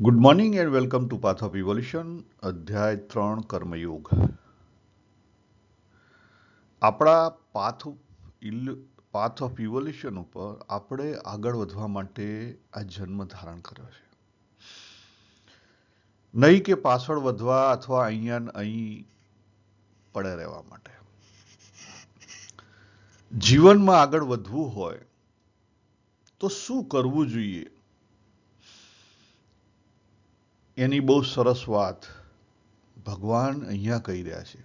Good morning and welcome to path of evolution. અધ્યાય 3 કર્મયોગ. આપણા path of evolution ઉપર આપણે આગળ વધવા માટે આ જન્મ ધારણ કર્યો છે. નહીં કે પાછળ વધવા અથવા અહીંયા અહીં પડે રહેવા માટે. જીવનમાં આગળ વધવું હોય તો શું કરવું જોઈએ એની બહુ સરસ વાત ભગવાન અહીંયા કહી રહ્યા છે.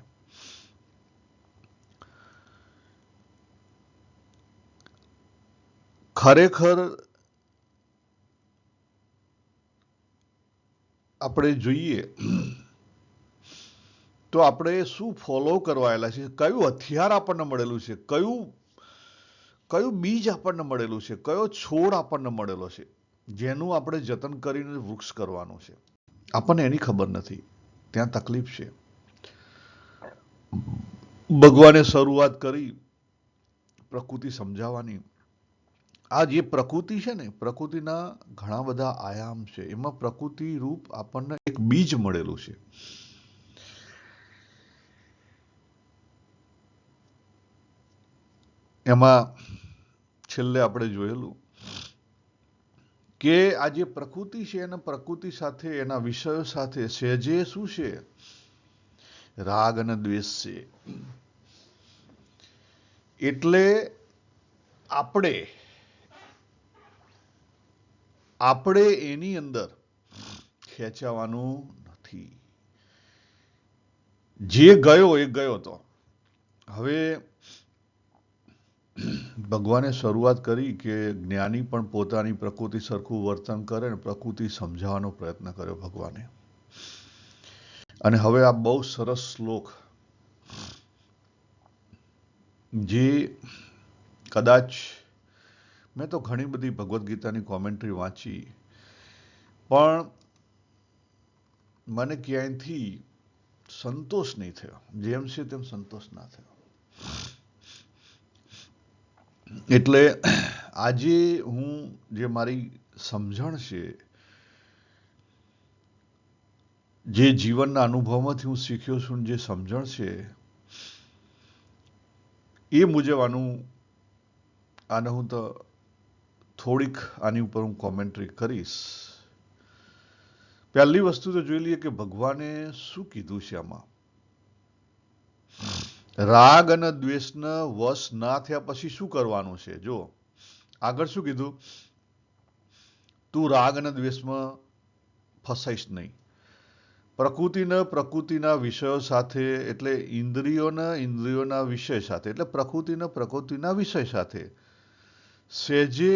ખરેખર આપણે જોઈએ તો આપણે શું ફોલો કરવાયેલા છે, કયું હથિયાર આપણને મળેલું છે, કયું બીજ આપણને મળેલું છે, કયો છોડ આપણને મળેલો છે જેનું આપણે જતન કરીને વૃક્ષ કરવાનું છે, આપણને એની ખબર નથી. ત્યાં તકલીફ છે. ભગવાને શરૂઆત કરી પ્રકૃતિ સમજાવવાની. આ જે પ્રકૃતિ છે ને, પ્રકૃતિના ઘણા બધા આયામ છે. એમાં પ્રકૃતિ રૂપ આપણને એક બીજ મળેલું છે. એમાં છેલ્લે આપણે જોયેલું કે આ જે પ્રકૃતિ છે એના પ્રકૃતિ સાથે, એના વિષયો સાથે સહેજે શું છે, રાગ અને દ્વેષ છે. એટલે આપણે એની અંદર ખેંચાવાનું નથી. જે ગયો એ ગયો. તો હવે ભગવાને શરૂઆત કરી કે જ્ઞાની પણ પોતાની પ્રકૃતિ સરખું વર્તન કરે ને પ્રકૃતિ સમજાવવાનો પ્રયત્ન કર્યો ભગવાને. અને હવે આ બહુ સરસ શ્લોક જે કદાચ મેં તો ઘણી બધી ભગવદ્ ગીતાની કોમેન્ટ્રી વાંચી, પણ મને ક્યાંયથી સંતોષ નહીં થયો. જેમ છે તેમ સંતોષ ના થયો. એટલે આજે હું જે મારી સમજણ છે, જે જીવનના અનુભવમાંથી હું શીખ્યો છું, જે સમજણ છે એ મુજબ આને હું તો થોડીક આની ઉપર હું કોમેન્ટ્રી કરીશ. પહેલી વસ્તુ તો જોઈ લઈએ કે ભગવાને શું કીધું છે આમાં. રાગ અને દ્વેષના વશ ના થયા પછી શું કરવાનું છે. જો આગળ શું કીધું, તું રાગ અને દ્વેષમાં ફસાઈશ નહીં. પ્રકૃતિના વિષયો સાથે, એટલે ઇન્દ્રિયોના વિષય સાથે, એટલે પ્રકૃતિના વિષય સાથે સહેજે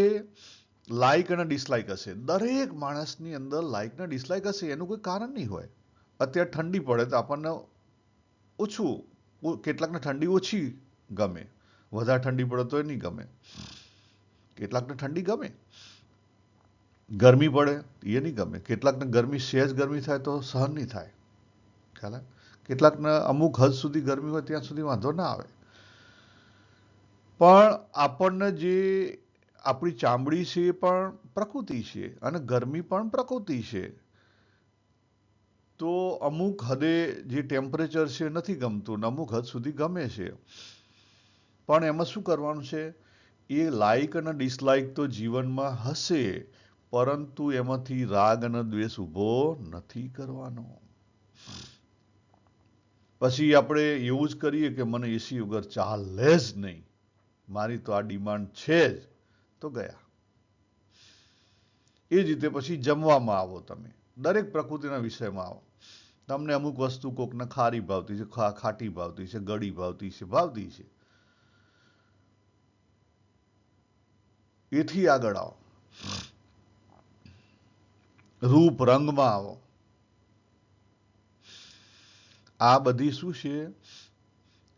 લાઈક અને ડિસલાઈક હશે. દરેક માણસની અંદર લાઈક અને ડિસલાઈક હશે. એનું કોઈ કારણ નહીં હોય. અત્યારે ઠંડી પડે તો આપણને કેટલાકને ઠંડી ઓછી ગમે, વધારે ઠંડી પડે તો એ નહીં ગમે. કેટલાકને ઠંડી ગમે, ગરમી પડે એ નહીં ગમે. કેટલાકને સહેજ ગરમી થાય તો સહન નહીં થાય. ખ્યાલ આવે? કેટલાકને અમુક હદ સુધી ગરમી હોય ત્યાં સુધી વાંધો ના આવે. પણ આપણને જે આપણી ચામડી છે એ પણ પ્રકૃતિ છે અને ગરમી પણ પ્રકૃતિ છે. તો અમુક હદે જે ટેમ્પરેચર છે નથી ગમતું, અમુક હદ સુધી ગમે છે. પણ એમાં શું કરવાનું છે, એ લાઈક અને ડિસલાઈક તો જીવનમાં હશે, પરંતુ એમાંથી રાગ અને દ્વેષ ઊભો નથી કરવાનો. પછી આપણે એવું જ કરીએ કે મને એસી વગર ચાલે જ નહીં, મારી તો આ ડિમાન્ડ છે જ, તો ગયા. એ જ રીતે પછી જમવામાં આવો, તમે દરેક પ્રકૃતિના વિષયમાં આવો. તમને અમુક વસ્તુ કોકને ખારી ભાવતી છે, ખાટી ભાવતી છે, ગળી ભાવતી છે. એથી આગળ આવો, રૂપ રંગમાં આવો. આ બધી શું છે,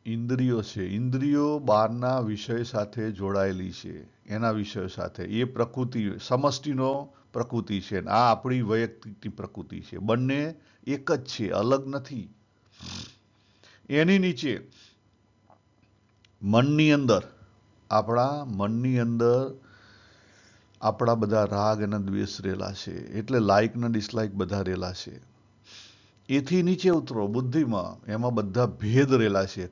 ઇન્દ્રિયો છે. ઇન્દ્રિયો બહારના વિષય સાથે જોડાયેલી છે, એના વિષયો સાથે. એ પ્રકૃતિ સમષ્ટિનો પ્રકૃતિ છે, આ આપણી વૈયક્તિક પ્રકૃતિ છે. બંને એક જ છે, અલગ નથી. એની નીચે આપણા મનની અંદર આપણા બધા રાગ અને દ્વેષ રહેલા છે, એટલે લાઈક ને ડિસલાઈક બધા રહેલા છે. એથી નીચે ઉતરો બુદ્ધિમાં, એમાં બધા ભેદ રહેલા છે.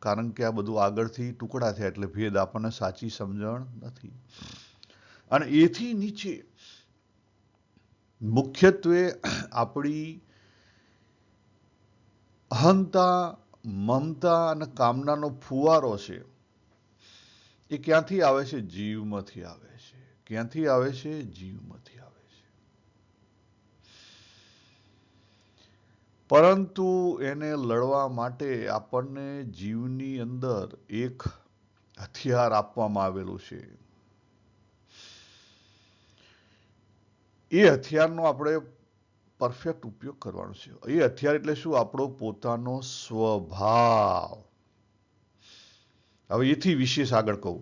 કારણ કે આ બધું આગળથી ટુકડા થયા એટલે ભેદ, આપણને સાચી સમજણ નથી. અને એથી નીચે મુખ્યત્વે આપણી અહંતા, મમતા અને કામનાનો ફુવારો છે. એ ક્યાંથી આવે છે? જીવમાંથી આવે છે. ક્યાંથી આવે છે? જીવમાંથી આવે છે. પરંતુ એને લડવા માટે આપણને જીવની અંદર એક હથિયાર આપવામાં આવેલું છે. એ હથિયારનો આપણે પરફેક્ટ ઉપયોગ કરવાનો છે. એ હથિયાર એટલે શું? આપણો પોતાનો સ્વભાવ. હવે એથી વિશેષ આગળ કહું,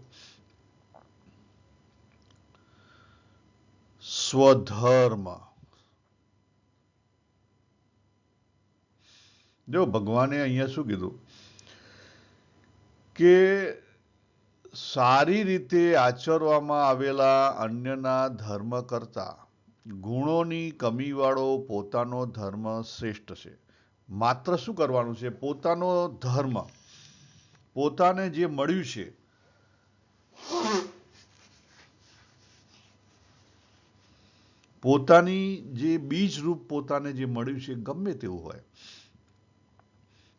સ્વધર્મ. જો ભગવાને અહીંયા શું કીધું કે સારી રીતે આચરવામાં આવેલા અન્યના ધર્મ કરતા ગુણોની કમીવાળો પોતાનો ધર્મ શ્રેષ્ઠ છે. માત્ર શું કરવાનું છે? પોતાનો ધર્મ, પોતાને જે મળ્યું છે, પોતાની જે બીજ રૂપ પોતાને જે મળ્યું છે, ગમે તેવું હોય.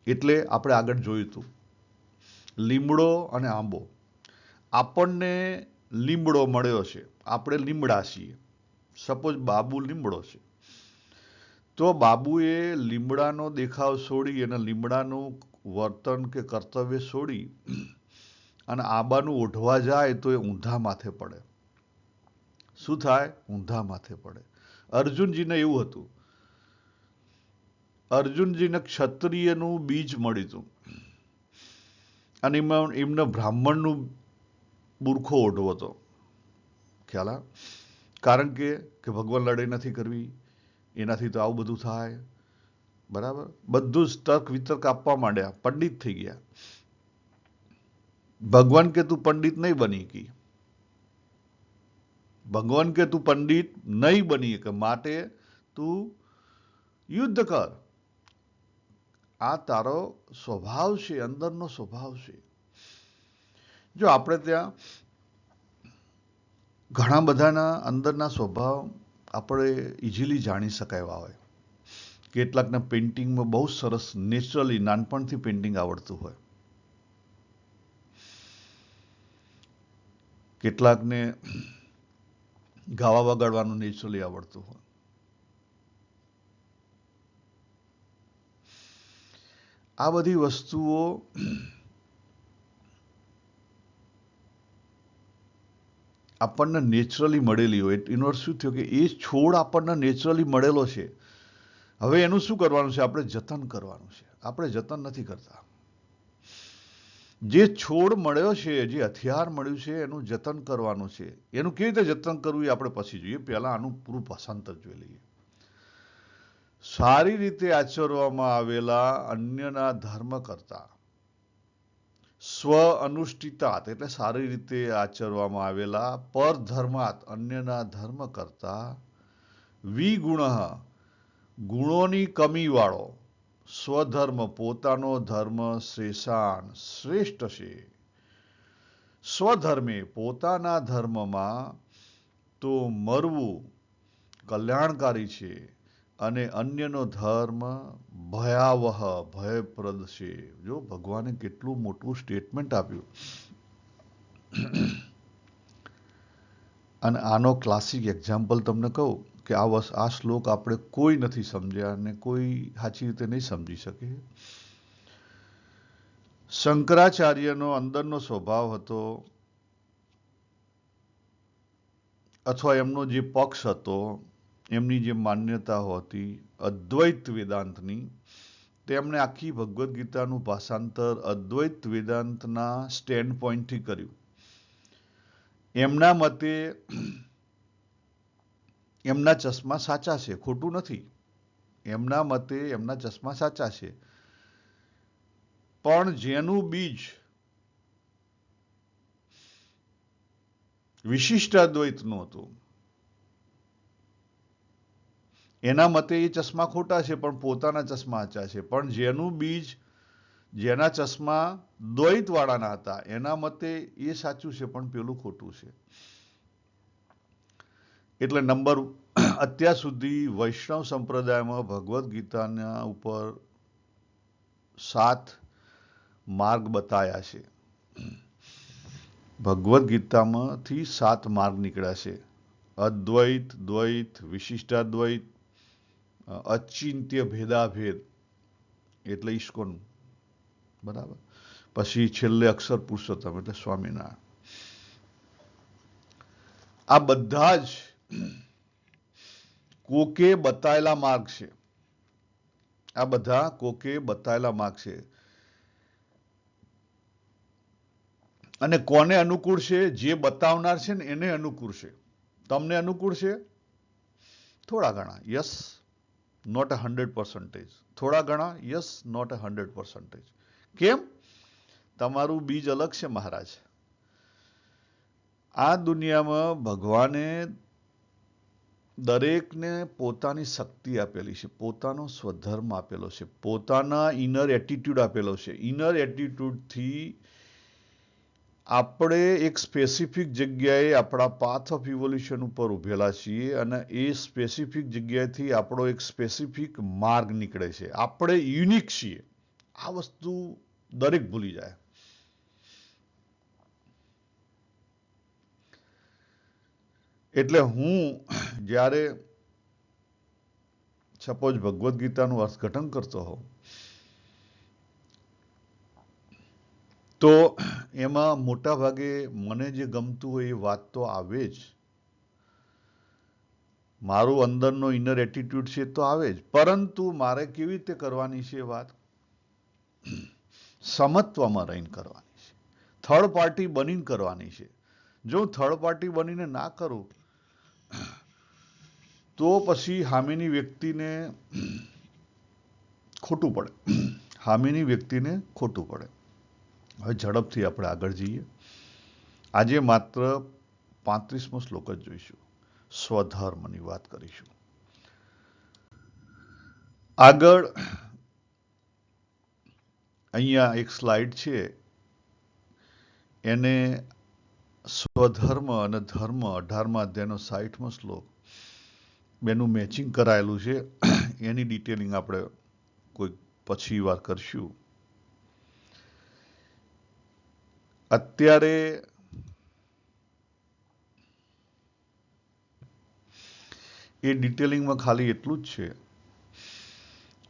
એટલે આપણે આગળ જોયું હતું લીમડો અને આંબો. આપણને લીમડો મળ્યો છે, આપણે લીમડા છીએ. સપોઝ બાબુ લીમડો છે, તો બાબુએ લીમડાનો દેખાવ છોડી અને લીમડાનું વર્તન કે કર્તવ્ય છોડી અને આંબાનું ઓઢવા જાય તો એ ઊંધા માથે પડે. શું થાય? ઊંધા માથે પડે. અર્જુનજીને એવું હતું. અર્જુનજીને ક્ષત્રિયનું બીજ મળ્યું હતું અને એમને બ્રાહ્મણનું બુરખો ઓઢવો હતો. ખ્યાલ આ? કારણ કે ભગવાન લડાઈ નથી કરવી, એનાથી તો આવું બધું થાય. બરાબર? બધું જ તર્ક વિતર્ક આપવા માંડ્યા, પંડિત થઈ ગયા. ભગવાન કે તું પંડિત નહીં બની કી, ભગવાન કે તું પંડિત નહીં બની કે માટે તું યુદ્ધ કર. આ તારો સ્વભાવ છે, અંદરનો સ્વભાવ છે. જો આપણે ત્યાં ઘણા બધાના અંદરના સ્વભાવ આપણે ઇઝીલી જાણી શકાય એવા હોય. કેટલાકના પેઇન્ટિંગમાં બહુ સરસ નેચરલી નાનપણથી પેઇન્ટિંગ આવડતું હોય. કેટલાકને ગાવા વગાડવાનું નેચરલી આવડતું હોય. આ બધી વસ્તુઓ આપણને નેચરલી મળેલી હોય. એનો અર્થ શું થયો કે એ છોડ આપણને નેચરલી મળેલો છે. હવે એનું શું કરવાનું છે? આપણે જતન કરવાનું છે. આપણે જતન નથી કરતા. જે છોડ મળ્યો છે, જે હથિયાર મળ્યું છે, એનું જતન કરવાનું છે. એનું કેવી રીતે જતન કરવું એ આપણે પછી જોઈએ. પહેલા આનું પૂરું ભાષાંતર જોઈ લઈએ. સારી રીતે આચરવામાં આવેલા અન્યના ધર્મ કરતા સ્વ અનુષ્ઠિતાત એટલે સારી રીતે આચરવામાં આવેલા પરધર્માત અન્યના ધર્મ કરતા વિગુણ ગુણોની કમીવાળો સ્વધર્મ પોતાનો ધર્મ શેષાન શ્રેષ્ઠ છે. સ્વધર્મે પોતાના ધર્મમાં તો મરવું કલ્યાણકારી છે અને અન્યનો ધર્મ ભયાવહ ભયપ્રદ છે. જો ભગવાને કેટલું મોટું સ્ટેટમેન્ટ આપ્યું. અને આનો ક્લાસિક એક્ઝામ્પલ તમને કહું કે આ શ્લોક આપણે કોઈ નથી સમજ્યા અને કોઈ સાચી રીતે નહીં સમજી શકે. શંકરાચાર્યનો અંદરનો સ્વભાવ હતો અથવા એમનો જે પક્ષ હતો, એમની જે માન્યતાઓ હતી અદ્વૈત વેદાંતની, તેમણે આખી ભગવદ્ ગીતાનું ભાષાંતર અદ્વૈત વેદાંતના સ્ટેન્ડ પોઈન્ટથી કર્યું. એમના મતે એમના ચશ્મા સાચા છે, ખોટું નથી. એમના મતે એમના ચશ્મા સાચા છે, પણ જેનું બીજ વિશિષ્ટાદ્વૈતનું હતું. એના મતે એ ચશ્મા ખોટા છે, પણ પોતાના ચશ્મા સાચા છે. પણ જેનું બીજ, જેના ચશ્મા દ્વૈત વાળાના હતા, એના મતે એ સાચું છે પણ પેલું ખોટું છે. એટલે અત્યાર સુધી વૈષ્ણવ સંપ્રદાયમાં ભગવદ્ ગીતાના ઉપર 7 માર્ગ બતાયા છે. ભગવદ્ ગીતામાંથી 7 માર્ગ નીકળ્યા છે. અદ્વૈત, દ્વૈત, વિશિષ્ટાદ્વૈત, અચિંત્ય ભેદાભેદ એટલે ઈશ્કોન, બરાબર. પછી છેલ્લે અક્ષર પુરુષોત્તમ એટલે સ્વામિનારાયણ. આ બધા જ કોકે બતાયેલા માર્ગ છે. આ બધા કોકે બતાયેલા માર્ગ છે. અને કોને અનુકૂળ છે? જે બતાવનાર છે ને એને અનુકૂળ છે. તમને અનુકૂળ છે થોડા ઘણા, યસ, નોટ 100%. થોડા ઘણા, યસ, નોટ 100%. કેમ? તમારું બીજ અલગ છે મહારાજ. આ દુનિયામાં ભગવાને દરેકને પોતાની શક્તિ આપેલી છે, પોતાનો સ્વધર્મ આપેલો છે, પોતાના ઇનર એટીટ્યુડ આપેલો છે. ઇનર એટીટ્યુડથી આપણે એક સ્પેસિફિક જગ્યાએ આપણા પાથ ઓફ ઇવોલ્યુશન ઉપર ઉભેલા છીએ અને એ સ્પેસિફિક જગ્યાએથી આપણો એક સ્પેસિફિક માર્ગ નીકળે છે. આપણે યુનિક છીએ. આ વસ્તુ દરેક ભૂલી જાય. એટલે હું જ્યારે સપોઝ ભગવદ્ ગીતાનું અર્થઘટન કરતો હોઉં તો એમાં મોટા ભાગે મને જે ગમતું હોય એ વાત તો આવે જ. મારું અંદરનો ઇનર એટીટ્યુડ છે તો આવે જ, પરંતુ મારે કેવી રીતે કરવાની છે વાત? સમત્વમાં રહીને કરવાની છે. થર્ડ પાર્ટી બનીને કરવાની છે. જો થર્ડ પાર્ટી બનીને ના કરું તો પછી સામેની વ્યક્તિને ખોટું પડે. સામેની વ્યક્તિને ખોટું પડે. હવે ઝડપથી આપણે આગળ જઈએ. આજે માત્ર 35મો શ્લોક જ જોઈશું. સ્વધર્મની વાત કરીશું. આગળ અહીંયા એક સ્લાઇડ છે, એને સ્વધર્મ અને ધર્મ 18મા અધ્યાયનો 60મો શ્લોક બેનું મેચિંગ કરાયેલું છે. એની ડિટેલિંગ આપણે કોઈ પછી વાર કરશું. અત્યારે એ ડિટેલિંગમાં ખાલી એટલું જ છે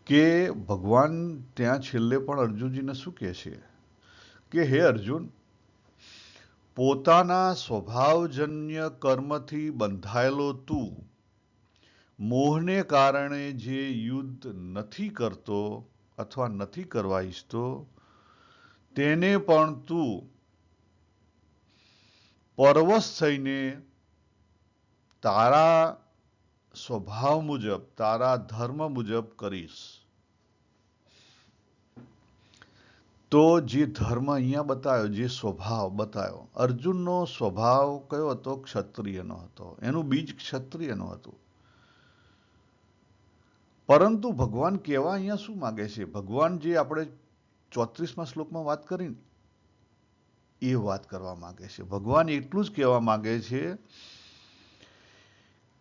કે ભગવાન ત્યાં છેલ્લે પણ અર્જુનજીને શું કહે છે કે હે અર્જુન, પોતાના સ્વભાવજન્ય કર્મથી બંધાયેલો તું મોહને કારણે જે યુદ્ધ નથી કરતો અથવા નથી કરવા ઈચ્છતો તેને પણ તું પરવશ થઈને તારા સ્વભાવ મુજબ, તારા ધર્મ મુજબ કરીશ. તો જે ધર્મ અહીંયા બતાવ્યો, જે સ્વભાવ બતાવ્યો, અર્જુનનો સ્વભાવ કયો હતો? ક્ષત્રિયનો હતો. એનું બીજ ક્ષત્રિયનું હતું. પરંતુ ભગવાન કહેવા અહીંયા શું માંગે છે? ભગવાન જે આપણે 34મા શ્લોકમાં વાત કરી એ વાત કરવા માંગે છે. ભગવાન એટલું જ કહેવા માંગે છે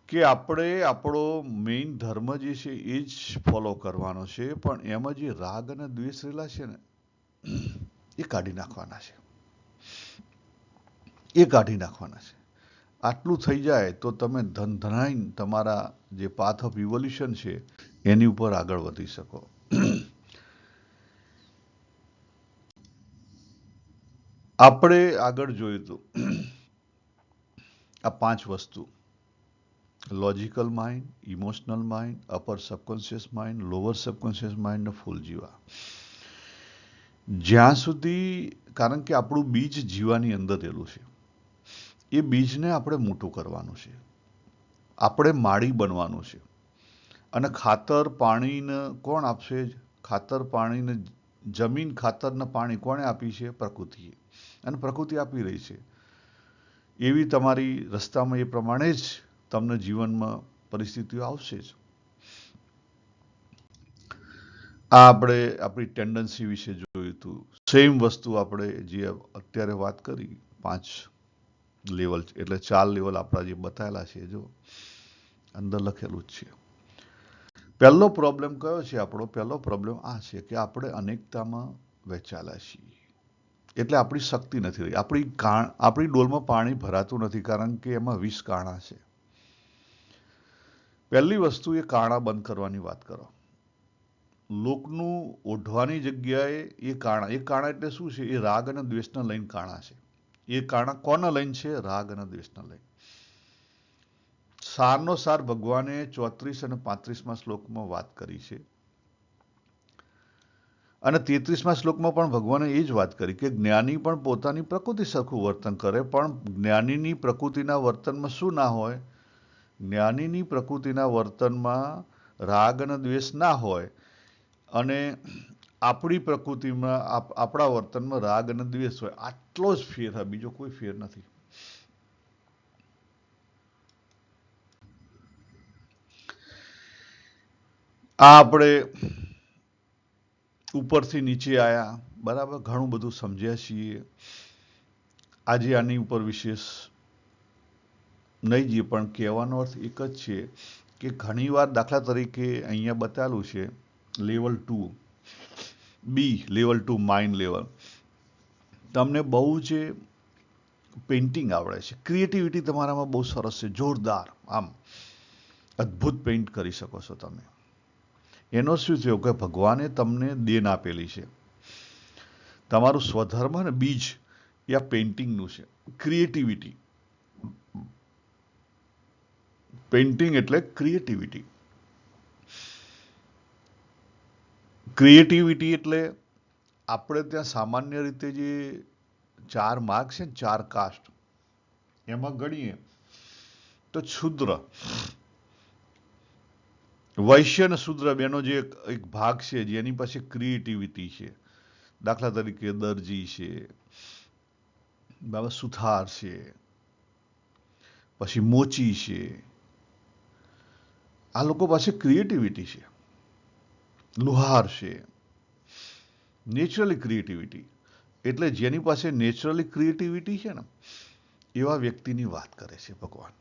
કે આપણે આપણો મેઇન ધર્મ જે છે એ જ ફોલો કરવાનો છે, પણ એમાં જે રાગ અને દ્વેષ રહેલા છે ને એ કાઢી નાખવાના છે. એ કાઢી નાખવાના છે. આટલું થઈ જાય તો તમે ધનધનાઈને તમારા જે પાથ ઓફ ઇવોલ્યુશન છે એની ઉપર આગળ વધી શકો. આપણે આગળ જોયું હતું આ 5 વસ્તુ: logical mind, emotional mind, upper subconscious mind, lower subconscious mind ને ફૂલ જીવા. જ્યાં સુધી, કારણ કે આપણું બીજ જીવાની અંદર રહેલું છે, એ બીજને આપણે મોટું કરવાનું છે, આપણે માળી બનવાનું છે. અને ખાતર પાણીને કોણ આપશે? ખાતર પાણીને, જમીન ખાતરને પાણી કોણે આપી છે? પ્રકૃતિએ. અને પ્રકૃતિ આપી રહી છે. એવી તમારી રસ્તામાં એ પ્રમાણે જ તમને જીવનમાં પરિસ્થિતિઓ આવશે જ. આ આપણે આપણી ટેન્ડન્સી વિશે જોયું હતું. સેમ વસ્તુ આપણે જે અત્યારે વાત કરી 5 લેવલ, એટલે 4 લેવલ આપણા જે બતાવેલા છે, જો અંદર લખેલું જ છે. પહેલો પ્રોબ્લેમ કયો છે આપણો? પહેલો પ્રોબ્લેમ આ છે કે આપણે અનેકતામાં વહેંચાયેલા છીએ. એટલે આપણી શક્તિ નથી રહી. આપણી ડોલમાં પાણી ભરાતું નથી, કારણ કે એમાં 20 કાણા છે. પહેલી વસ્તુ એ કાણા બંધ કરવાની વાત કરો. લોકનું ઓઢવાની જગ્યાએ એ કાણા એટલે શું છે? એ રાગ અને દ્વેષના લઈને કાણા છે. એ કાણા કોના લઈને છે? રાગ અને દ્વેષના લઈને. સારનો સાર ભગવાને 34 અને 35માં શ્લોકમાં વાત કરી છે. અને 33માં શ્લોકમાં પણ ભગવાને એ જ વાત કરી કે જ્ઞાની પણ પોતાની પ્રકૃતિ સરખું વર્તન કરે, પણ જ્ઞાનીની પ્રકૃતિના વર્તનમાં શું ના હોય? જ્ઞાનીની પ્રકૃતિના વર્તનમાં રાગ અને દ્વેષ ના હોય, અને આપણી પ્રકૃતિમાં આપણા વર્તનમાં રાગ અને દ્વેષ હોય. આટલો જ ફેર હોય, બીજો કોઈ ફેર નથી. આ આપણે ઉપરથી નીચે આયા, બરાબર, ઘણું બધું સમજ્યા છીએ. આજે આની ઉપર વિશેષ નહીં જઈએ, પણ કહેવાનો અર્થ એક જ છે કે ઘણીવાર, દાખલા તરીકે અહીંયા બતાવેલું છે લેવલ 2 બી, લેવલ 2 માઇન્ડ લેવલ. તમને બહુ જ પેઇન્ટિંગ આવડે છે, ક્રિએટિવિટી તમારામાં બહુ સરસ છે, જોરદાર, આમ અદ્ભુત પેઇન્ટ કરી શકો છો તમે. એનો શું થયો કે ભગવાને તમને દેન આપેલી છે. તમારું સ્વધર્મ ને બીજ એ આ પેઇન્ટિંગનું છે. ક્રિએટિવિટી, પેઇન્ટિંગ એટલે ક્રિએટિવિટી. ક્રિએટિવિટી એટલે આપણે ત્યાં સામાન્ય રીતે જે 4 માર્ગ છે ને, 4 કાસ્ટ, એમાં ગણીએ તો શુદ્ર, વૈશ્ય અને શુદ્ર બેનો જે એક ભાગ છે જેની પાસે ક્રિએટિવિટી છે. દાખલા તરીકે દરજી છે, બાબા સુથાર છે, પછી મોચી છે. આ લોકો પાસે ક્રિએટિવિટી છે. લુહાર છે, નેચરલી ક્રિએટિવિટી. એટલે જેની પાસે નેચરલી ક્રિએટિવિટી છે ને, એવા વ્યક્તિની વાત કરે છે ભગવાન.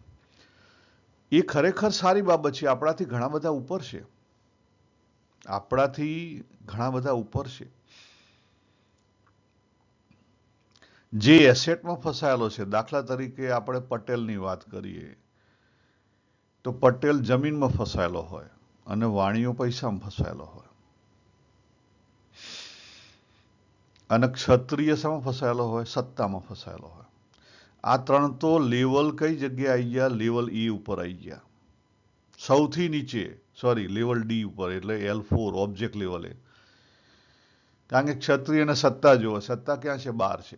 એ ખરેખર સારી બાબત છે. આપણાથી ઘણા બધા ઉપર છે. આપણાથી ઘણા બધા ઉપર છે. જે એસેટમાં ફસાયેલો છે, દાખલા તરીકે આપણે પટેલની વાત કરીએ તો પટેલ જમીનમાં ફસાયેલો હોય અને વાણીઓ પૈસામાં ફસાયેલો હોય, અને ક્ષત્રિય શામાં ફસાયેલો હોય? સત્તામાં ફસાયેલો હોય. આ 3 તો લેવલ કઈ જગ્યાએ આવી ગયા? લેવલ E ઉપર આવી ગયા. સૌથી નીચે, સોરી, લેવલ D ઉપર, એટલે L4 ઓબ્જેક્ટ લેવલે. કારણ કે ક્ષત્રિય અને સત્તા જુઓ, સત્તા ક્યાં છે? બહાર છે.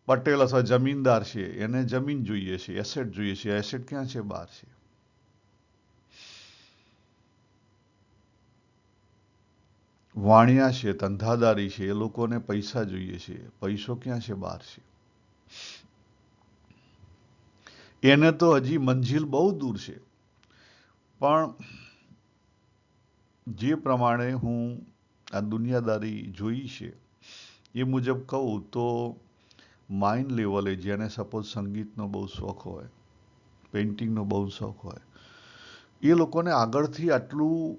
પટેલ અથવા જમીનદાર છે, એને જમીન જોઈએ છે, એસેટ જોઈએ છે. એસેટ ક્યાં છે? બહાર છે. વાણિયા છે, ધંધાદારી છે, એ લોકોને પૈસા જોઈએ છે. પૈસો ક્યાં છે? બહાર છે. એને તો હજી મંજિલ બહુ દૂર છે. પણ જે પ્રમાણે હું આ દુનિયાદારી જોઈ છે, એ મુજબ કહું તો માઇન્ડ લેવલે જેને સપોઝ સંગીતનો બહુ શોખ હોય, પેઇન્ટિંગનો બહુ શોખ હોય, એ લોકોને આગળથી આટલું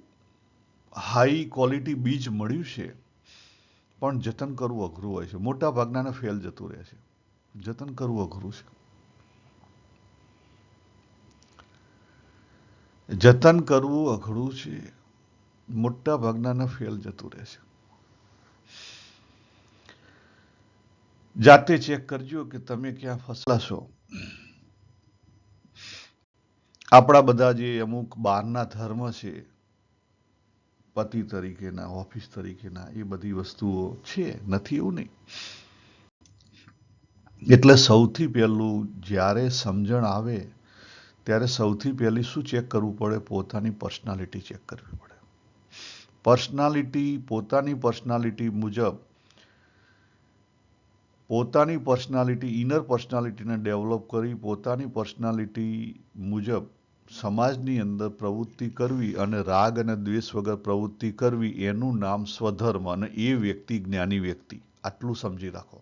હાઈ ક્વોલિટી બીજ મળ્યું છે, પણ જતન કરવું અઘરું હોય છે. મોટા ભાગનાને ફેલ જતું રહે છે. જતન કરવું અઘરું છે. જતન કરવું અઘરું છે. મોટા ભાગનાને ફેલ જતું રહે છે. જાતે ચેક કરજો કે તમે ક્યાં ફસલા છો. આપણા બધા જે અમુક બહારના ધર્મ છે, પતિ તરીકેના, ઓફિસ તરીકેના, એ બધી વસ્તુઓ છે, નથી એવું નહીં. એટલે સૌથી પહેલું જ્યારે સમજણ આવે ત્યારે સૌથી પહેલી શું ચેક કરવું પડે? પોતાની પર્સનાલિટી ચેક કરવી પડે. પોતાની પર્સનાલિટી મુજબ પોતાની પર્સનાલિટી, ઇનર પર્સનાલિટીને ડેવલપ કરી પોતાની પર્સનાલિટી મુજબ સમાજની અંદર પ્રવૃત્તિ કરવી અને રાગ અને દ્વેષ વગર પ્રવૃત્તિ કરવી, એનું નામ સ્વધર્મ, અને એ વ્યક્તિ જ્ઞાની વ્યક્તિ. આટલું સમજી રાખો.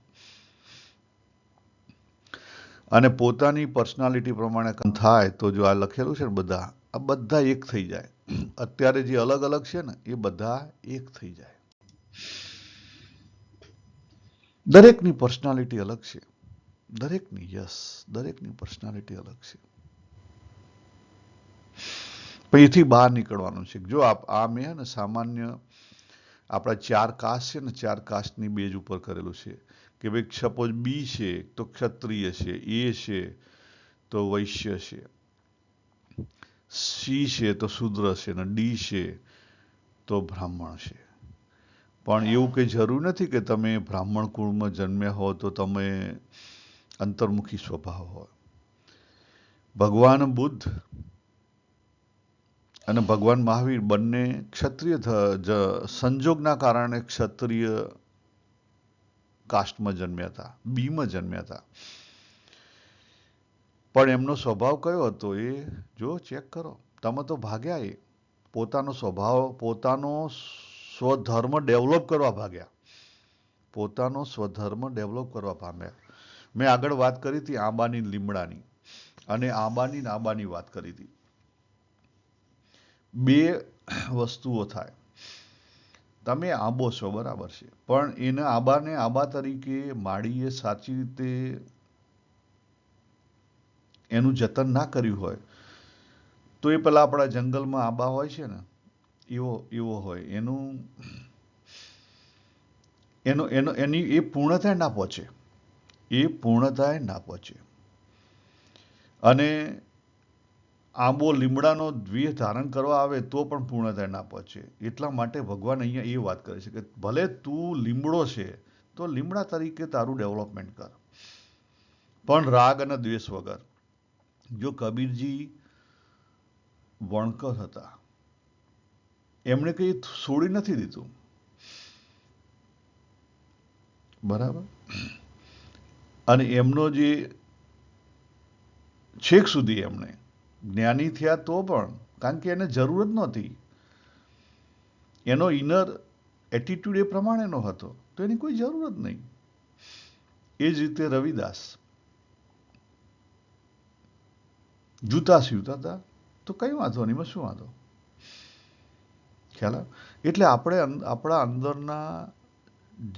અને પોતાની પર્સનાલિટી પ્રમાણે થાય તો જો આ લખેલું છે ને આ બધા એક થઈ જાય. અત્યારે જે અલગ અલગ છે ને એ બધા એક થઈ જાય. દરેકની પર્સનાલિટી અલગ છે. દરેકની પર્સનાલિટી અલગ છે. પણ એથી બહાર નીકળવાનું છે. જો આ મેં ને સામાન્ય આપણા 4 કાસ્ટ છે ને, 4 કાસ્ટની બેઝ ઉપર કરેલું છે કે ભાઈ સપોઝ બી છે તો ક્ષત્રિય છે, એ છે તો વૈશ્ય છે, સી છે તો શૂદ્ર છે, ને ડી છે તો બ્રાહ્મણ છે. પણ એવું કંઈ જરૂર નથી કે તમે બ્રાહ્મણ કુળમાં જન્મ્યા હો તો તમે અંતર્મુખી સ્વભાવ હોય. ભગવાન બુદ્ધ અને ભગવાન મહાવીર બંને ક્ષત્રિય સંજોગના કારણે ક્ષત્રિય કાસ્ટમાં જન્મ્યા હતા, બીમાં જન્મ્યા હતા. પણ એમનો સ્વભાવ કયો હતો એ જો ચેક કરો. તમે તો ભાગ્યા, એ પોતાનો સ્વભાવ, પોતાનો સ્વધર્મ ડેવલપ કરવા ભાગ્યા. પોતાનો સ્વધર્મ ડેવલપ કરવા પામ્યા. મેં આગળ વાત કરી હતી આંબાની, લીમડાની, અને આંબાની વાત કરી હતી. 2 વસ્તુઓ થાય. તમે આંબો છો બરાબર છે, પણ એને આંબાને આંબા તરીકે માળીએ સાચી રીતે એનું જતન ના કર્યું હોય તો એ પેલા આપણા જંગલમાં આંબા હોય છે ને એવો હોય. એની એ પૂર્ણતાએ ના પહોંચે. અને આંબો લીમડાનો દ્વેષ ધારણ કરવા આવે તો પણ પૂર્ણતાએ ના પહોંચે. એટલા માટે ભગવાન અહીંયા એ વાત કરે છે કે ભલે તું લીમડો છે તો લીમડા તરીકે તારું ડેવલપમેન્ટ કર, પણ રાગ અને દ્વેષ વગર. જો કબીરજી વણકર હતા, એમણે કંઈ છોડી નથી દીધું, બરાબર. અને એમનો જે છેક સુધી એમણે જ્ઞાની થયા તો પણ, કારણ કે એને જરૂર જ નહોતી. એનો ઇનર એટીટ્યુડ એ પ્રમાણેનો હતો તો એની કોઈ જરૂર જ નહીં. એ જ રીતે રવિદાસ જૂતા સીવતા હતા તો કઈ વાંધો નહીં, એમાં શું વાંધો? ખ્યાલ આવે? એટલે આપણે આપણા અંદરના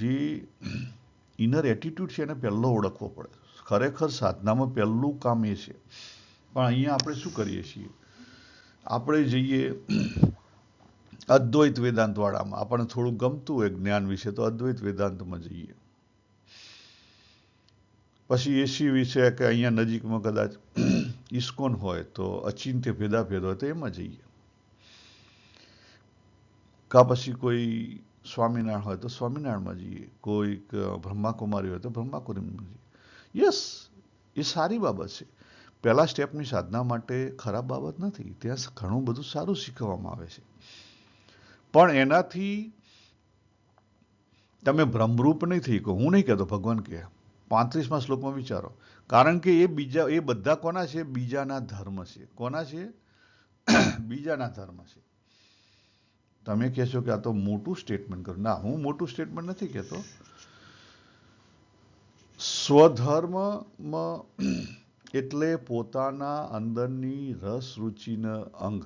જે ઇનર એટીટ્યુડ છે એને પહેલો ઓળખવો પડે. ખરેખર સાધનામાં પહેલું કામ એ છે. પણ અહીંયા આપણે શું કરીએ છીએ? આપણે જઈએ અદ્વૈત વેદાંત વાળામાં. આપણને થોડું ગમતું હોય જ્ઞાન વિશે તો અદ્વૈત વેદાંતમાં જઈએ. પછી એસી વિશે કે અહીંયા નજીકમાં કદાચ ઇસ્કોન હોય તો અચિંત્ય ભેદાભેદ હોય તો એમાં જઈએ. કા પછી કોઈ સ્વામિનારાયણ હોય તો સ્વામિનારાયણમાં જઈએ, કોઈક બ્રહ્માકુમારી હોય તો બ્રહ્માકુમારીમાં જઈએ. યસ, એ સારી બાબત છે. પહેલા સ્ટેપની સાધના માટે ખરાબ બાબત નથી. ત્યાં ઘણું બધું સારું શીખવવામાં આવે છે. પણ એનાથી તમે ભ્રમરૂપ નહીં થઈ કહો. હું નહીં કહેતો, ભગવાન કહે. 35મા શ્લોકમાં વિચારો. કારણ કે એ બધા કોના છે? બીજાના ધર્મ છે. કોના છે? બીજાના ધર્મ છે. તમે કહેશો કે આ તો મોટું સ્ટેટમેન્ટ કરું. ના, હું મોટું સ્ટેટમેન્ટ નથી કહેતો. સ્વધર્મમાં એટલે પોતાના અંદરની રસ રુચિના અંગ,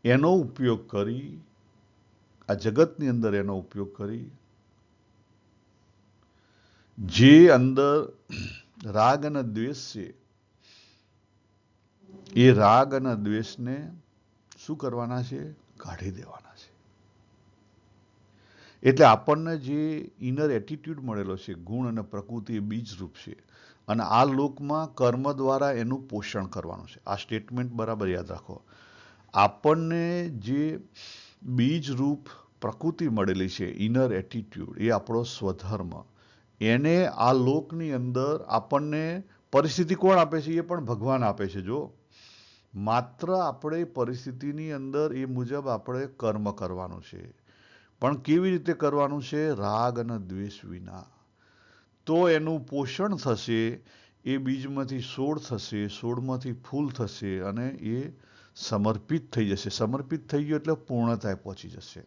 એનો ઉપયોગ કરી, આ જગતની અંદર એનો ઉપયોગ કરી, જે અંદર રાગ અને દ્વેષ છે એ રાગ અને દ્વેષને શું કરવાના છે? કાઢી દેવાના છે. એટલે આપણને જે ઇનર એટીટ્યુડ મળેલો છે, ગુણ અને પ્રકૃતિ, એ બીજરૂપ છે. અને આ લોકમાં કર્મ દ્વારા એનું પોષણ કરવાનું છે. આ સ્ટેટમેન્ટ બરાબર યાદ રાખો. આપણને જે બીજરૂપ પ્રકૃતિ મળેલી છે, ઇનર એટીટ્યુડ, એ આપણો સ્વધર્મ, એને આ લોકની અંદર આપણને પરિસ્થિતિ કોણ આપે છે? એ પણ ભગવાન આપે છે. જો માત્ર આપણે પરિસ્થિતિની અંદર એ મુજબ આપણે કર્મ કરવાનું છે. પણ કેવી રીતે કરવાનું છે? રાગ અને દ્વેષ વિના. તો એનું પોષણ થશે, એ બીજમાંથી છોડ થશે, છોડમાંથી ફૂલ થશે અને એ સમર્પિત થઈ જશે. સમર્પિત થઈ ગયો એટલે પૂર્ણતાએ પહોંચી જશે.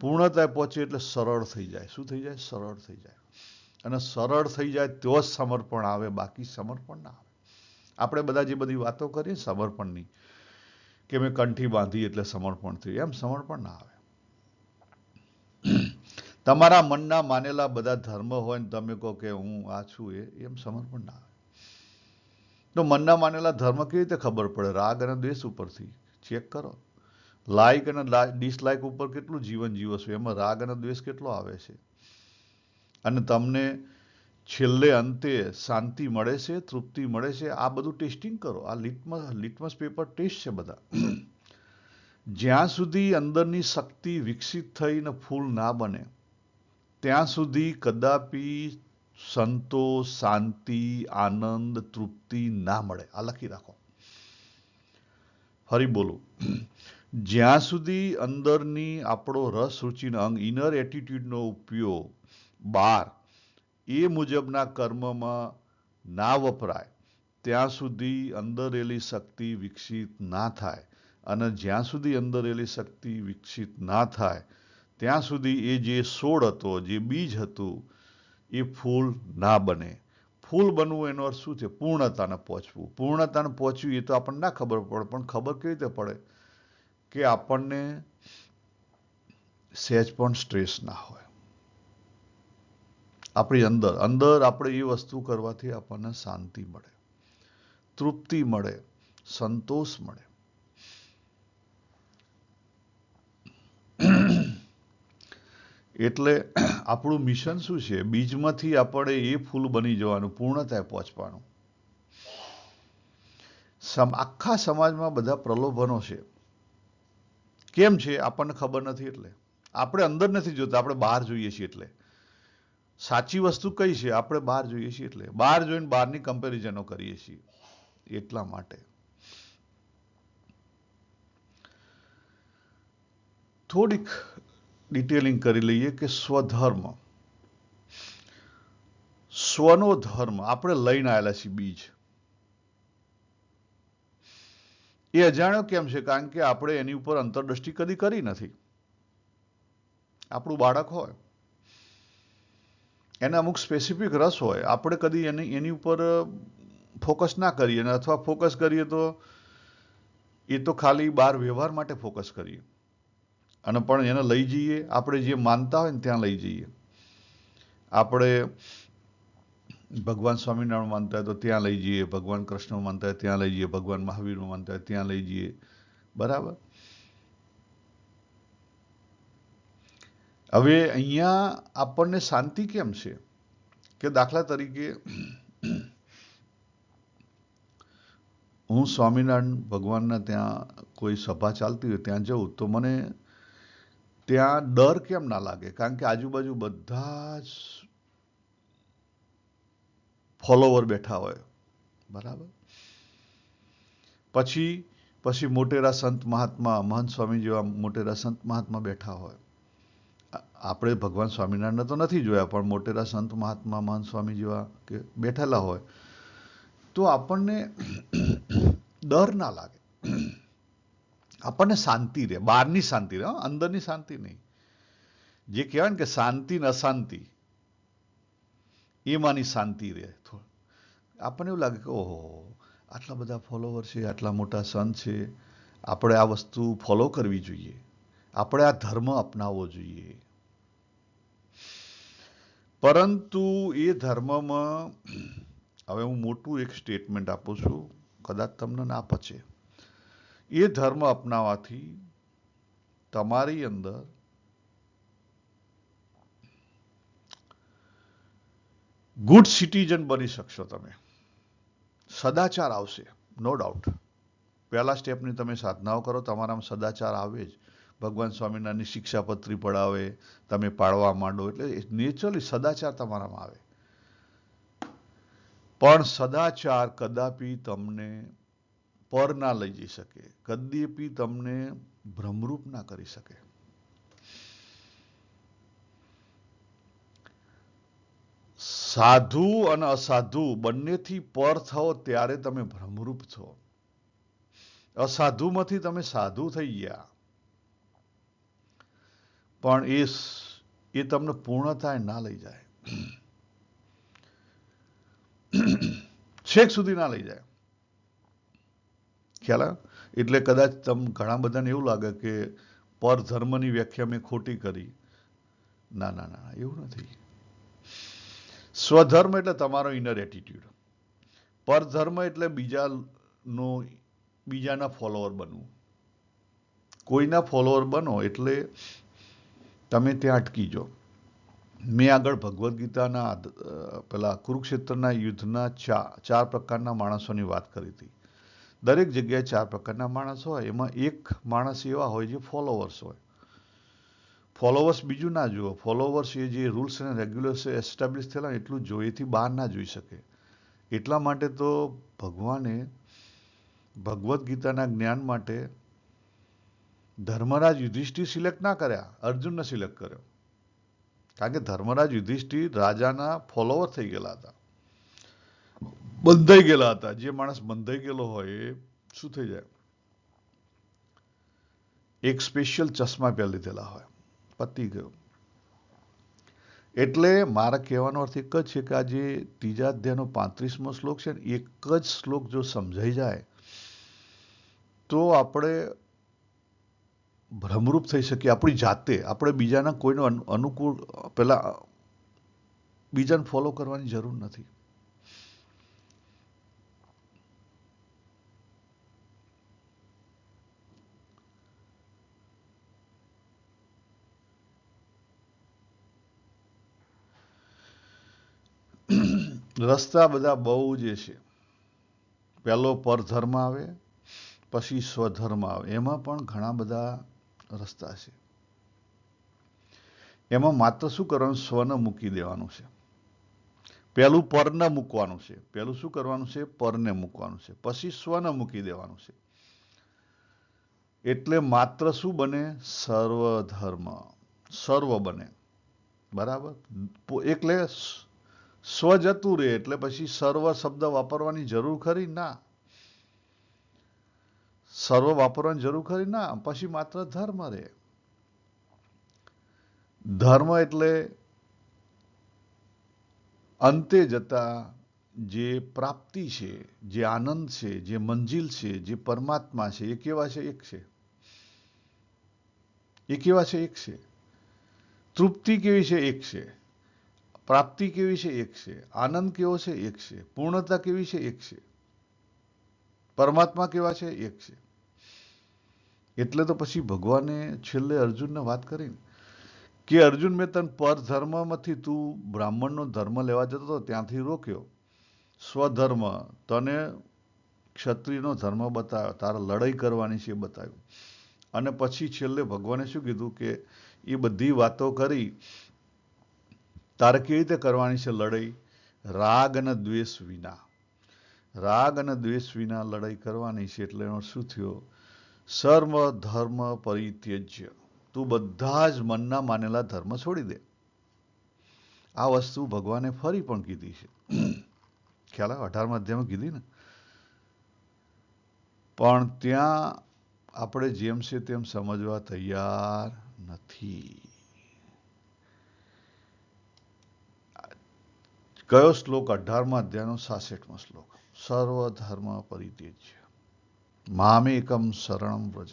પૂર્ણતાએ પહોંચે એટલે સરળ થઈ જાય. શું થઈ જાય? સરળ થઈ જાય. અને સરળ થઈ જાય તો જ સમર્પણ આવે, બાકી સમર્પણ ના આવે. આપણે બધા જે બધી વાતો કરીએ સમર્પણની, કે મેં કંઠી બાંધી એટલે સમર્પણ થયું, એમ સમર્પણ ના આવે. તમારા મનના માનેલા બધા ધર્મ હોય ને તમે કહો કે હું આ છું, એમ સમર્પણ ના આવે. તો મનના માનેલા ધર્મ કેવી રીતે ખબર પડે? રાગ અને દ્વેષ ઉપરથી ચેક કરો. લાઈક અને ડિસલાઈક ઉપર કેટલું જીવન જીવો છો, એમાં રાગ અને દ્વેષ કેટલો આવે છે. અને તમને છેલ્લે અંતે શાંતિ મળે છે, તૃપ્તિ મળે છે, આ બધું ટેસ્ટિંગ કરો. આ લિટમસ પેપર ટેસ્ટ છે બધા. જ્યાં સુધી અંદરની શક્તિ વિકસિત થઈને ફૂલ ના બને ત્યાં સુધી કદાપી સંતોષ, શાંતિ, આનંદ, તૃપ્તિ ના મળે. આ લખી રાખો. ફરી બોલું. જ્યાં સુધી અંદરની આપણો રસ રુચિનો અંગ ઇનર એટીટ્યુડનો ઉપયોગ બહાર એ મુજબના કર્મમાં ના વપરાય ત્યાં સુધી અંદર રહેલી શક્તિ વિકસિત ના થાય. અને જ્યાં સુધી અંદર રહેલી શક્તિ વિકસિત ના થાય ત્યાં સુધી એ જે છોડ હતો, જે બીજ હતું, એ ફૂલ ના બને. ફૂલ બનવું એનો અર્થ શું છે? પૂર્ણતાને પહોંચવું. પૂર્ણતાને પહોંચવું એ તો આપણને ના ખબર પડે, પણ ખબર કેવી રીતે પડે? કે આપણને સહેજ પણ સ્ટ્રેસ ના હોય. આપણી અંદર આપણે એ વસ્તુ કરવાથી આપણને શાંતિ મળે, તૃપ્તિ મળે, સંતોષ મળે. એટલે આપણું મિશન શું છે? બીજમાંથી આપણે એ ફૂલ બની જવાનું, પૂર્ણતાએ પહોંચવાનું. આખા સમાજમાં બધા પ્રલોભનો છે. કેમ છે? આપણને ખબર નથી એટલે. આપણે અંદર નથી જોતા, આપણે બહાર જોઈએ છીએ એટલે. સાચી વસ્તુ કઈ છે? આપણે બહાર જોઈએ છીએ એટલે. બહાર જોઈને બહારની કમ્પેરિઝનો કરીએ છીએ એટલા માટે. થોડીક ડિટેલિંગ કરી લઈએ કે સ્વધર્મ, સ્વનો ધર્મ આપણે લઈને આવેલા છીએ. બીજ એ અજાણ્યો કેમ છે? કારણ કે આપણે એની ઉપર અંતરદ્રષ્ટિ કદી કરી નથી. આપણું બાળક હોય, એને અમુક સ્પેસિફિક રસ હોય, આપણે કદી એની ઉપર ફોકસ ના કરીએ, અથવા ફોકસ કરીએ તો એ તો ખાલી બહાર વ્યવહાર માટે ફોકસ કરીએ. અને પણ એને લઈ જઈએ, આપણે જે માનતા હોય ને ત્યાં લઈ જઈએ. આપણે ભગવાન સ્વામિનારાયણ માનતા હોય તો ત્યાં લઈ જઈએ, ભગવાન કૃષ્ણ માનતા હોય ત્યાં લઈ જઈએ, ભગવાન મહાવીર માનતા હોય ત્યાં લઈ જઈએ. બરાબર. હવે અહીંયા આપણને શાંતિ કેમ છે? કે દાખલા તરીકે હું સ્વામિનારાયણ ભગવાનના ત્યાં કોઈ સભા ચાલતી હોય ત્યાં જઉં તો મને ત્યાં ડર કેમ ના લાગે? કારણ કે આજુબાજુ બધા જ ફોલોવર બેઠા હોય. બરાબર. પછી મોટેરા સંત મહાત્મા, મહંત સ્વામી જેવા મોટેરા સંત મહાત્મા બેઠા હોય. આપણે ભગવાન સ્વામિનારાયણને તો નથી જોયા, પણ મોટેરા સંત મહાત્મા, મહંત સ્વામી જેવા કે બેઠેલા હોય તો આપણને ડર ના લાગે. આપણને શાંતિ રહે, બહારની શાંતિ રહે, અંદરની શાંતિ નહીં. જે કહેવાય ને કે શાંતિ ને અશાંતિ, એમાંની શાંતિ રહે. આપણને એવું લાગે કે ઓહો, આટલા બધા ફોલોવર છે, આટલા મોટા સંત છે, આપણે આ વસ્તુ ફોલો કરવી જોઈએ, આપણે આ ધર્મ અપનાવવો જોઈએ. પરંતુ એ ધર્મમાં, હવે હું મોટું એક સ્ટેટમેન્ટ આપું છું, કદાચ તમને ના પચે. એ ધર્મ અપનાવવાથી તમારી અંદર ગુડ સિટીઝન બની શકશો તમે. સદાચાર આવશે, નો ડાઉટ. પહેલા સ્ટેપની તમે સાધનાઓ કરો, તમારામાં સદાચાર આવે જ. ભગવાન સ્વામિનારાયણની શિક્ષાપત્રી પડાવે, તમે પાળવા માંડો એટલે નેચરલી સદાચાર તમારામાં આવે. પણ સદાચાર કદાપી તમને પર ના લઈ જઈ શકે, કદાપી તમને ભ્રમરૂપ ના કરી શકે. સાધુ અને અસાધુ બંનેથી પર થાઓ ત્યારે તમે ભ્રમરૂપ છો. અસાધુમાંથી તમે સાધુ થઈ ગયા, પણ એ તમને પૂર્ણતાએ ના લઈ જાય, છેક સુધી ના લઈ જાય. ખ્યાલ આવે? એટલે કદાચ ઘણા બધાને એવું લાગે કે પરધર્મની વ્યાખ્યા મેં ખોટી કરી. ના ના ના, એવું નથી. સ્વધર્મ એટલે તમારો ઇનર એટીટ્યુડ. પરધર્મ એટલે બીજાના ફોલોઅર બનવું. કોઈના ફોલોઅર બનો એટલે તમે ત્યાં અટકી જાઓ. મેં આગળ ભગવદ્ ગીતાના પેલા કુરુક્ષેત્રના યુદ્ધના ચાર પ્રકારના માણસોની વાત કરી હતી. દરેક જગ્યાએ ચાર પ્રકારના માણસ હોય, એમાં એક માણસ એવા હોય જે ફોલોવર્સ હોય. ફોલોવર્સ બીજું ના જુઓ. ફોલોવર્સ એ જે રૂલ્સ અને રેગ્યુલેશન એસ્ટાબ્લિશ થયેલા એટલું જોઈથી બહાર ના જોઈ શકે. એટલા માટે તો ભગવાને ભગવદ્ ગીતાના જ્ઞાન માટે ધર્મરાજ યુધિષ્ઠિર સિલેક્ટ ના કર્યા, અર્જુનને સિલેક્ટ કર્યો. કારણ કે ધર્મરાજ યુધિષ્ઠિર રાજાના ફોલોવર થઈ ગયેલા હતા, બંધાઈ ગયેલા હતા. જે માણસ બંધાઈ ગયેલો હોય એ શું થઈ જાય, એક સ્પેશિયલ ચશ્મા પહેરી લીધેલા હોય, પતી ગયો. એટલે મારા કહેવાનો અર્થ એક જ છે કે આ જે ત્રીજા અધ્યાયનો 35મો શ્લોક છે ને, એક જ શ્લોક જો સમજાઈ જાય તો આપણે ભ્રમરૂપ થઈ શકીએ આપણી જાતે. આપણે બીજાના કોઈનો અનુકૂળ પેલા બીજાને ફોલો કરવાની જરૂર નથી. રસ્તા બધા બહુ જ છે. પહેલો પરધર્મ આવે, પછી સ્વધર્મ આવે. એમાં પણ ઘણા બધા રસ્તા છે. એમાં માત્ર શું કરવાનું, સ્વને મૂકી દેવાનું છે. પહેલું પરને મૂકવાનું છે. પહેલું શું કરવાનું છે, પરને મૂકવાનું છે. પછી સ્વને મૂકી દેવાનું છે. એટલે માત્ર શું બને, સર્વધર્મ, સર્વ બને. બરાબર? એટલે સ્વ જતું રહે એટલે પછી સર્વ શબ્દ વાપરવાની જરૂર ખરી ના. સર્વ વાપરવાની જરૂર ખરી ના. પછી માત્ર ધર્મ રહે. ધર્મ એટલે અંતે જતા જે પ્રાપ્તિ છે, જે આનંદ છે, જે મંજિલ છે, જે પરમાત્મા છે, એ કેવા છે, એક છે. એ કેવા છે, એક છે. તૃપ્તિ કેવી છે, એક છે. પ્રાપ્તિ કેવી છે, એક છે. આનંદ કેવો છે, એક છે. પૂર્ણતા કેવી છે, એક છે. પરમાત્મા કેવા છે, એક છે. એટલે તો પછી ભગવાને છેલ્લે અર્જુનને વાત કરી કે અર્જુન, મેં તને પરધર્મમાંથી તું બ્રાહ્મણનો ધર્મ લેવા જતો હતો ત્યાંથી રોક્યો. સ્વધર્મ તને ક્ષત્રિયનો ધર્મ બતાવ્યો, તારે લડાઈ કરવાની છે એ બતાવ્યું. અને પછી છેલ્લે ભગવાને શું કીધું કે એ બધી વાતો કરી, તારે કેવી રીતે કરવાની છે લડાઈ, રાગ અને દ્વેષ વિના. રાગ અને દ્વેષ વિના લડાઈ કરવાની છે. એટલે એનો શું થયો, સર્વ ધર્મ પરિત્યજ્ય, તું બધા જ મનના માનેલા ધર્મ છોડી દે. આ વસ્તુ ભગવાને ફરી પણ કીધી છે. ખ્યાલ આવે? 18મા અધ્યાયમાં કીધી ને. પણ ત્યાં આપણે જેમ છે તેમ સમજવા તૈયાર નથી. કયો શ્લોક? 18મા અધ્યાયનો 66મો શ્લોક. સર્વ ધર્મ પરિત્યજ્ય મામેકમ શરણમ વ્રજ.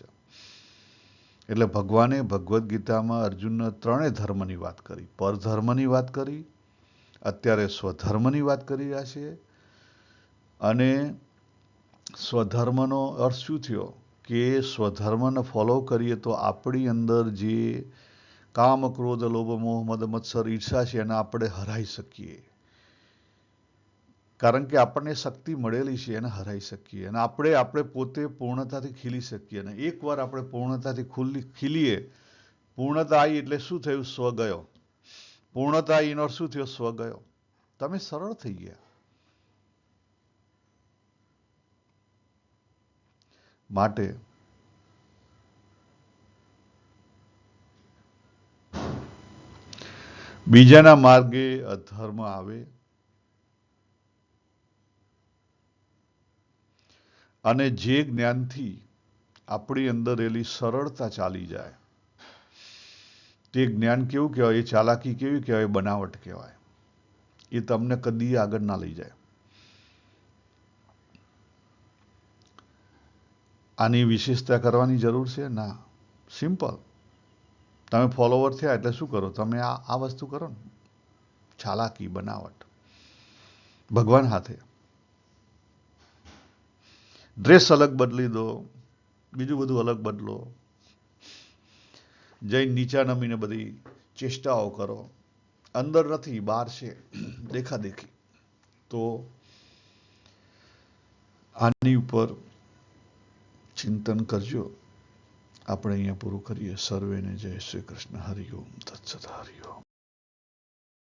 એટલે ભગવાને ભગવદ્ ગીતામાં અર્જુનના ત્રણેય ધર્મની વાત કરી. પરધર્મની વાત કરી, અત્યારે સ્વધર્મની વાત કરી રહ્યા છે. અને સ્વધર્મનો અર્થ શું થયો કે સ્વધર્મને ફોલો કરીએ તો આપણી અંદર જે કામ, ક્રોધ, લોભ, મોહ, મદ, મત્સર, ઈર્ષા છે એને આપણે હરાઈ શકીએ. કારણ કે આપણને શક્તિ મળેલી છે, એને હરાઈ શકીએ. અને આપણે પોતે પૂર્ણતાથી ખીલી શકીએ. અને એકવાર આપણે પૂર્ણતાથી ખીલીએ, પૂર્ણતા આવી એટલે શું થયું, સ્વ ગયો. પૂર્ણતા આવીનો શું થયો, સ્વ ગયો. તમે સરળ થઈ ગયા. માટે બીજાના માર્ગે અધર્મ આવે અને જે જ્ઞાનથી આપણી અંદર રહેલી સરળતા ચાલી જાય, તે જ્ઞાન કેવું કહેવાય? એ ચાલાકી કેવી કહેવાય? બનાવટ કહેવાય. એ તમને કદી આગળ ના લઈ જાય. આની વિશેષતા કરવાની જરૂર છે? ના. સિમ્પલ. તમે ફોલોવર થયા એટલે શું કરો? તમે આ વસ્તુ કરો ને, ચાલાકી, બનાવટ. ભગવાન હાથે ડ્રેસ અલગ બદલી દો, બીજું બધું અલગ બદલો, જઈને નીચા નમીને બધી ચેષ્ટાઓ કરો, અંદર નથી, બહાર છે, દેખાદેખી. તો આની ઉપર ચિંતન કરજો. આપણે અહીંયા પૂરું કરીએ. સર્વેને જય શ્રી કૃષ્ણ. હરિ ઓમ તત્સત. હરિ ઓમ.